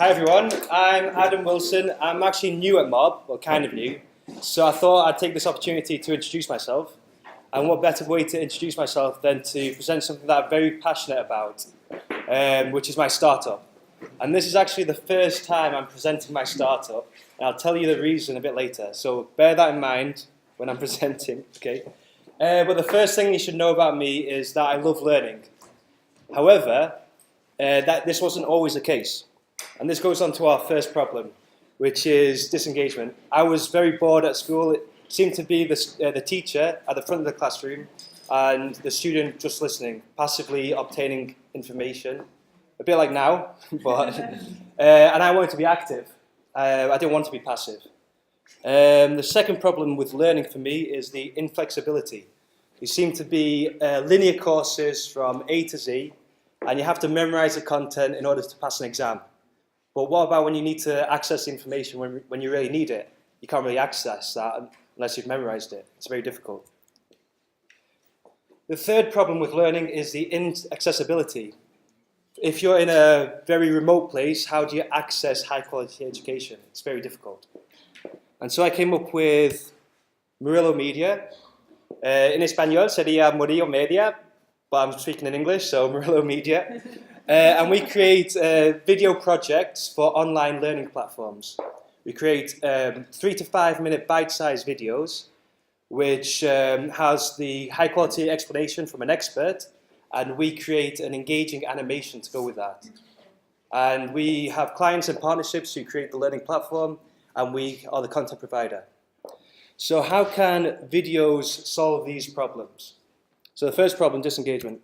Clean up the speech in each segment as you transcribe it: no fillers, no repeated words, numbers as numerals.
Hi everyone, I'm Adam Wilson. I'm actually new at Mob, well kind of new, so I thought I'd take this opportunity to introduce myself. And what better way to introduce myself than to present something that I'm very passionate about, which is my startup. And this is actually the first time I'm presenting my startup, and I'll tell you the reason a bit later, so bear that in mind when I'm presenting, okay? But the first thing you should know about me is that I love learning. However, this wasn't always the case. And this goes on to our first problem, which is disengagement. I was very bored at school. It seemed to be the teacher at the front of the classroom and the student just listening, passively obtaining information. A bit like now, but and I wanted to be active. I didn't want to be passive. The second problem with learning for me is the inflexibility. You seem to be linear courses from A to Z, and you have to memorize the content in order to pass an exam. But what about when you need to access the information when you really need it? You can't really access that unless you've memorized it. It's very difficult. The third problem with learning is the inaccessibility. If you're in a very remote place, how do you access high quality education? It's very difficult. And so I came up with Murillo Media. In español sería Murillo Media, but I'm speaking in English, so Murillo Media. And we create video projects for online learning platforms. We create 3 to 5 minute bite-sized videos, which has the high-quality explanation from an expert, and we create an engaging animation to go with that. And we have clients and partnerships who create the learning platform, and we are the content provider. So how can videos solve these problems? So the first problem, disengagement.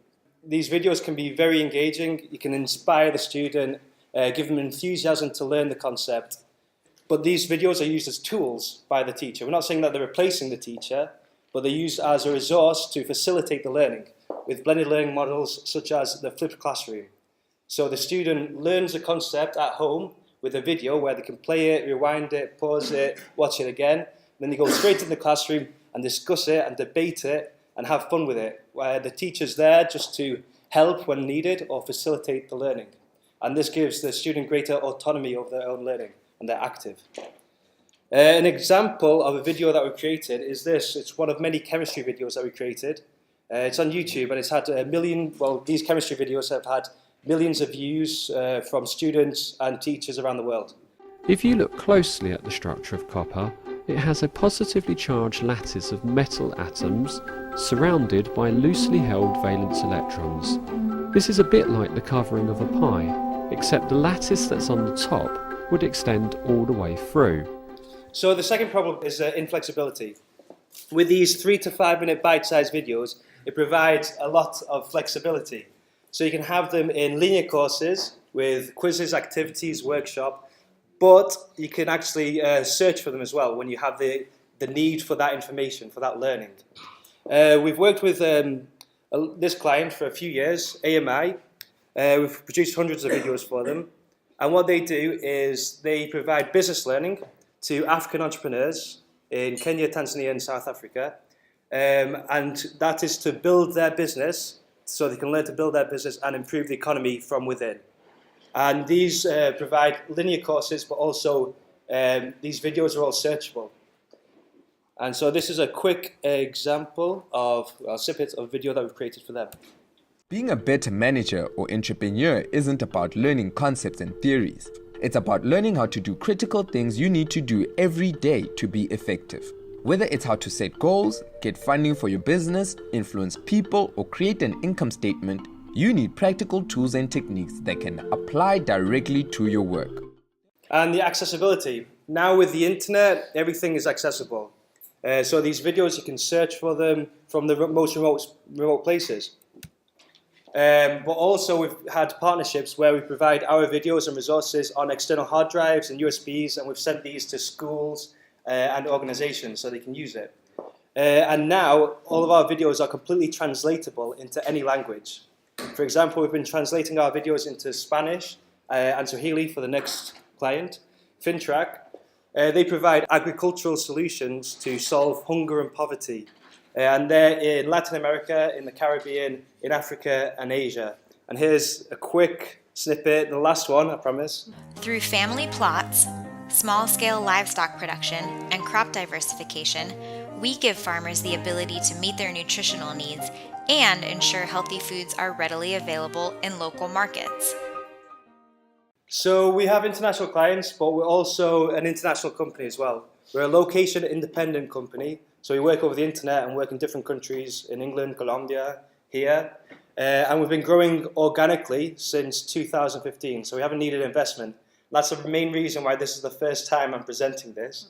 These videos can be very engaging. You can inspire the student, give them enthusiasm to learn the concept. But these videos are used as tools by the teacher. We're not saying that they're replacing the teacher, but they're used as a resource to facilitate the learning with blended learning models such as the flipped classroom. So the student learns a concept at home with a video where they can play it, rewind it, pause it, watch it again. Then they go straight in the classroom and discuss it and debate it and have fun with it, where the teacher's there just to help when needed or facilitate the learning. And this gives the student greater autonomy over their own learning, and they're active. An example of a video that we created is this. It's one of many chemistry videos that we created. It's on YouTube, and it's had these chemistry videos have had millions of views from students and teachers around the world. If you look closely at the structure of copper, it has a positively charged lattice of metal atoms surrounded by loosely held valence electrons. This is a bit like the covering of a pie, except the lattice that's on the top would extend all the way through. So the second problem is inflexibility. With these 3 to 5 minute bite-sized videos, it provides a lot of flexibility. So you can have them in linear courses with quizzes, activities, workshop, but you can actually search for them as well when you have the need for that information, for that learning. We've worked with this client for a few years, AMI. We've produced hundreds of videos for them. And what they do is they provide business learning to African entrepreneurs in Kenya, Tanzania, and South Africa. And that is to build their business so they can learn to build their business and improve the economy from within. And these provide linear courses, but also these videos are all searchable. And so this is a quick example of a snippet of video that we've created for them. Being a better manager or entrepreneur isn't about learning concepts and theories. It's about learning how to do critical things you need to do every day to be effective. Whether it's how to set goals, get funding for your business, influence people, or create an income statement, you need practical tools and techniques that can apply directly to your work. And the accessibility. Now with the internet, everything is accessible. So these videos, you can search for them from the most remote places. But also we've had partnerships where we provide our videos and resources on external hard drives and USBs, and we've sent these to schools and organizations so they can use it. And now all of our videos are completely translatable into any language. For example, we've been translating our videos into Spanish and Swahili for the next client, FinTrack. They provide agricultural solutions to solve hunger and poverty. And they're in Latin America, in the Caribbean, in Africa and Asia. And here's a quick snippet, the last one, I promise. Through family plots, small-scale livestock production, and crop diversification, we give farmers the ability to meet their nutritional needs and ensure healthy foods are readily available in local markets. So we have international clients, but we're also an international company as well. We're a location-independent company, so we work over the internet and work in different countries in England, Colombia, here. And we've been growing organically since 2015, so we haven't needed investment. That's the main reason why this is the first time I'm presenting this.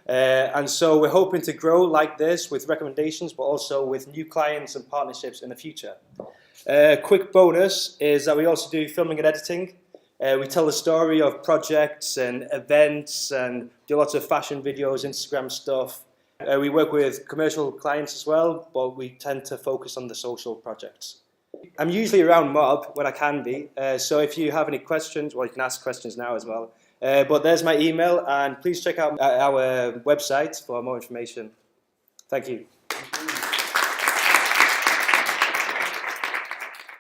And so we're hoping to grow like this with recommendations, but also with new clients and partnerships in the future. Quick bonus is that we also do filming and editing. We tell the story of projects and events and do lots of fashion videos, Instagram stuff. We work with commercial clients as well, but we tend to focus on the social projects. I'm usually around Mob when I can be, so if you have any questions, well, you can ask questions now as well. But there's my email, and please check out our website for more information. Thank you.